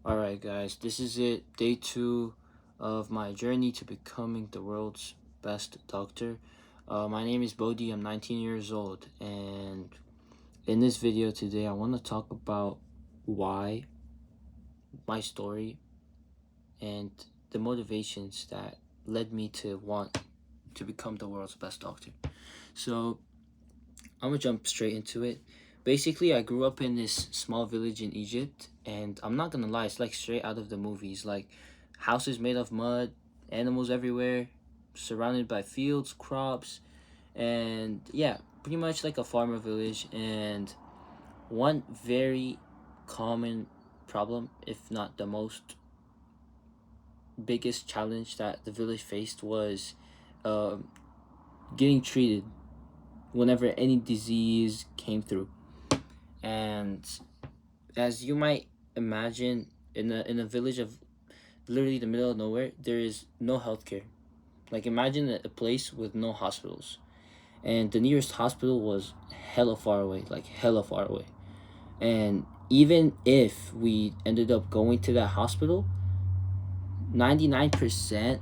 Alright, guys, this is it. Day two of my journey to becoming the world's best doctor. My name is Bodhi. I'm 19 years old. And in this video today, I want to talk about why, my story, and the motivations that led me to want to become the world's best doctor. So, I'm going to jump straight into it. Basically, I grew up in this small village in Egypt, and I'm not gonna lie, it's like straight out of the movies. Like, houses made of mud, animals everywhere, surrounded by fields, crops, and yeah, pretty much like a farmer village. And one very common problem, if not the most biggest challenge that the village faced, was um, getting treated whenever any disease came through. And as you might imagine, in a village of literally the middle of nowhere, there is no healthcare. Like, imagine a place with no hospitals, and the nearest hospital was hella far away, like hella far away. And even if we ended up going to that hospital, 99%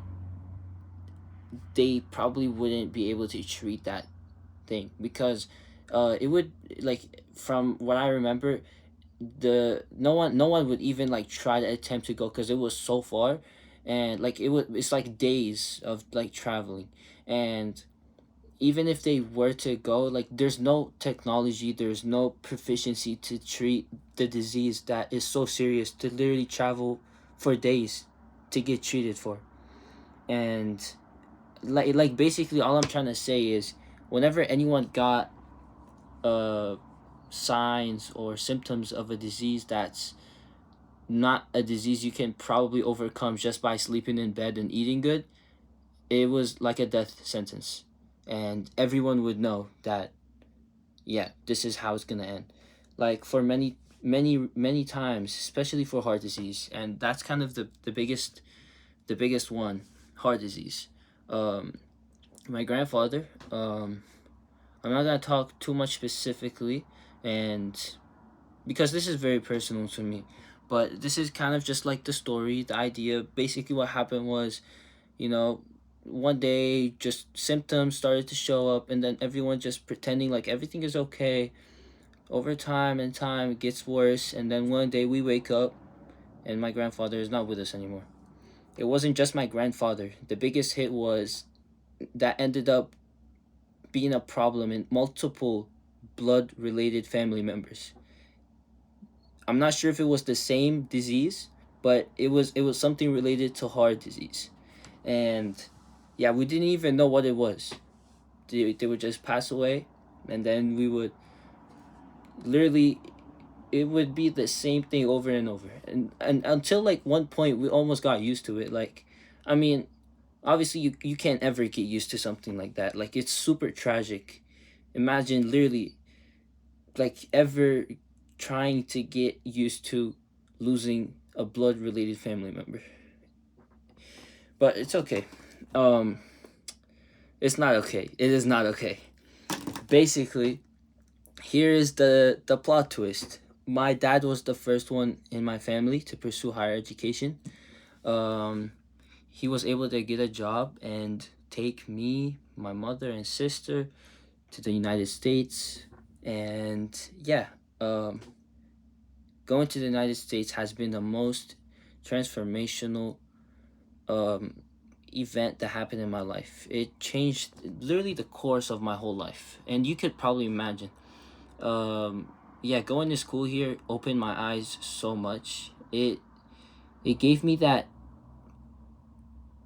they probably wouldn't be able to treat that thing because it would, like, from what I remember, the no one would even like try to attempt to go because it was so far. And like it's like days of like traveling. And even if they were to go, like, there's no technology, there's no proficiency to treat the disease that is so serious, to literally travel for days to get treated for. And like basically all I'm trying to say is, whenever anyone got uh signs or symptoms of a disease that's not a disease you can probably overcome just by sleeping in bed and eating good, it was like a death sentence. And everyone would know that, yeah, this is how it's gonna end. Like, for many times, especially for heart disease, and that's kind of the biggest one, heart disease. Um, my grandfather, I'm not gonna talk too much specifically, and because this is very personal to me. But this is kind of just like the story, the idea. Basically, what happened was, you know, one day just symptoms started to show up, and then everyone just pretending like everything is okay. Over time and time, it gets worse, and then one day we wake up, and my grandfather is not with us anymore. It wasn't just my grandfather. The biggest hit was that ended up being a problem in multiple blood related family members. I'm not sure if it was the same disease, but it was something related to heart disease. And yeah, we didn't even know what it was. They would just pass away, and then we would literally, it would be the same thing over and over. And until like one point we almost got used to it. Like, I mean, obviously you can't ever get used to something like that. Like, it's super tragic. Imagine literally, like, ever trying to get used to losing a blood related family member. But it's okay. Um it's not okay. It is not okay. Basically, here is the plot twist. My dad was the first one in my family to pursue higher education. Um he was able to get a job and take me, my mother and sister to the United States. And yeah, um going to the United States has been the most transformational um, event that happened in my life. It changed literally the course of my whole life, and you could probably imagine. Um, yeah, going to school here opened my eyes so much. It gave me that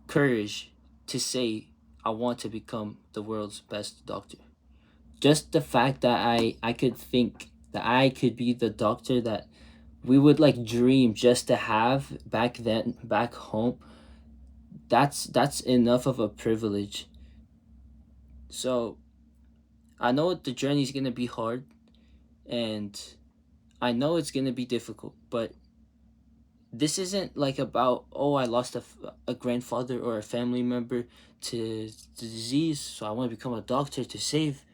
courage to say I want to become the world's best doctor. Just the fact that I could think that I could be the doctor that we would like dream just to have back then back home, that's enough of a privilege. So I know the journey's gonna be hard, and I know it's gonna be difficult, but this isn't like about, oh, I lost a grandfather or a family member to the disease, so I want to become a doctor to save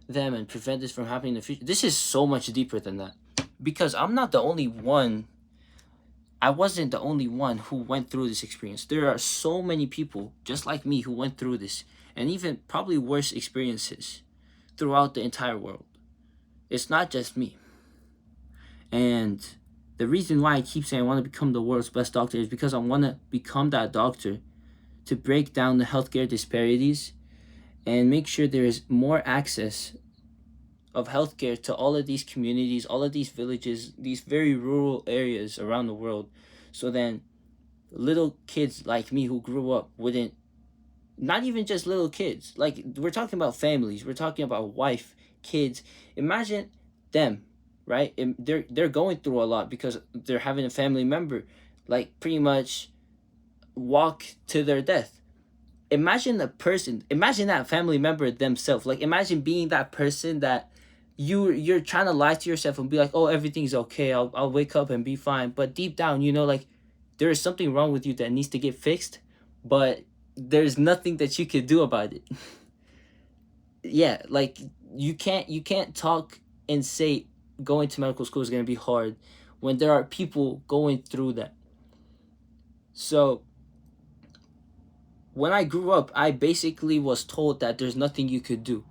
them and prevent this from happening in the future. This is so much deeper than that, because I'm not the only one I wasn't the only one who went through this experience. There are so many people just like me who went through this, and even probably worse experiences throughout the entire world. It's not just me. And the reason why I keep saying I want to become the world's best doctor is because I want to become that doctor to break down the healthcare disparities and make sure there is more access of healthcare to all of these communities, all of these villages, these very rural areas around the world. So then little kids like me who grew up wouldn't, not even just little kids, like we're talking about families, we're talking about wife, kids. Imagine them, right? They're going through a lot because they're having a family member like pretty much walk to their death. Imagine the person, imagine that family member themselves. Like imagine being that person that you're trying to lie to yourself and be like, oh, everything's okay, I'll wake up and be fine, but deep down you know, like there is something wrong with you that needs to get fixed, but there's nothing that you could do about it. Yeah, like you can't talk and say going to medical school is going to be hard when there are people going through that. So when I grew up, I basically was told that there's nothing you could do.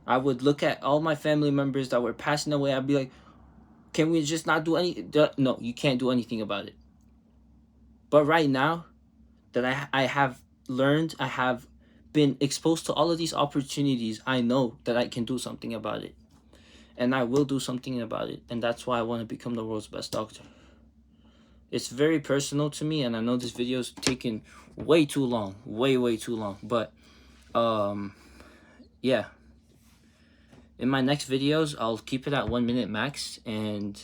I would look at all my family members that were passing away. I'd be like, can we just not do any? No, you can't do anything about it. But right now that I have learned, I have been exposed to all of these opportunities, I know that I can do something about it. And I will do something about it. And that's why I want to become the world's best doctor. It's very personal to me, and I know this video is taking way too long. Way too long. But, yeah. In my next videos, I'll keep it at 1 minute max, and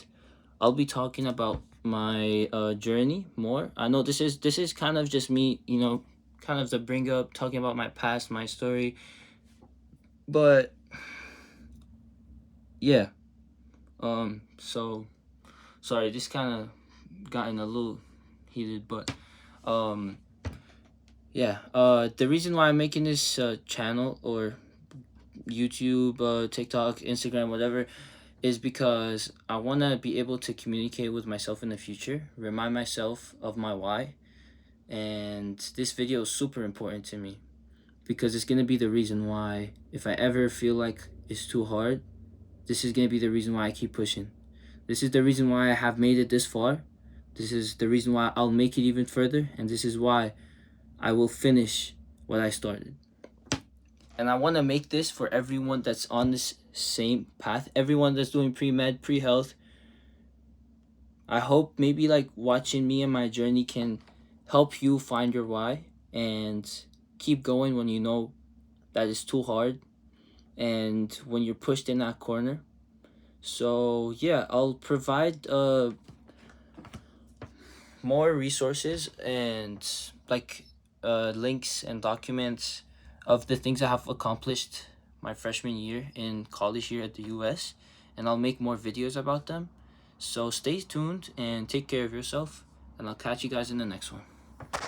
I'll be talking about my journey more. I know this is kind of just me, you know, kind of to bring up talking about my past, my story. But yeah. So sorry, this kind of gotten a little heated, but yeah. The reason why I'm making this channel or YouTube, TikTok, Instagram, whatever, is because I want to be able to communicate with myself in the future, remind myself of my why. And this video is super important to me because it's going to be the reason why, if I ever feel like it's too hard, this is going to be the reason why I keep pushing. This is the reason why I have made it this far. This is the reason why I'll make it even further. And this is why I will finish what I started. And I want to make this for everyone that's on this same path, everyone that's doing pre-med, pre-health. I hope maybe like watching me and my journey can help you find your why and keep going when you know that it's too hard and when you're pushed in that corner. So yeah, I'll provide more resources and like links and documents of the things I have accomplished my freshman year in college here at the US, and I'll make more videos about them. So stay tuned and take care of yourself, and I'll catch you guys in the next one.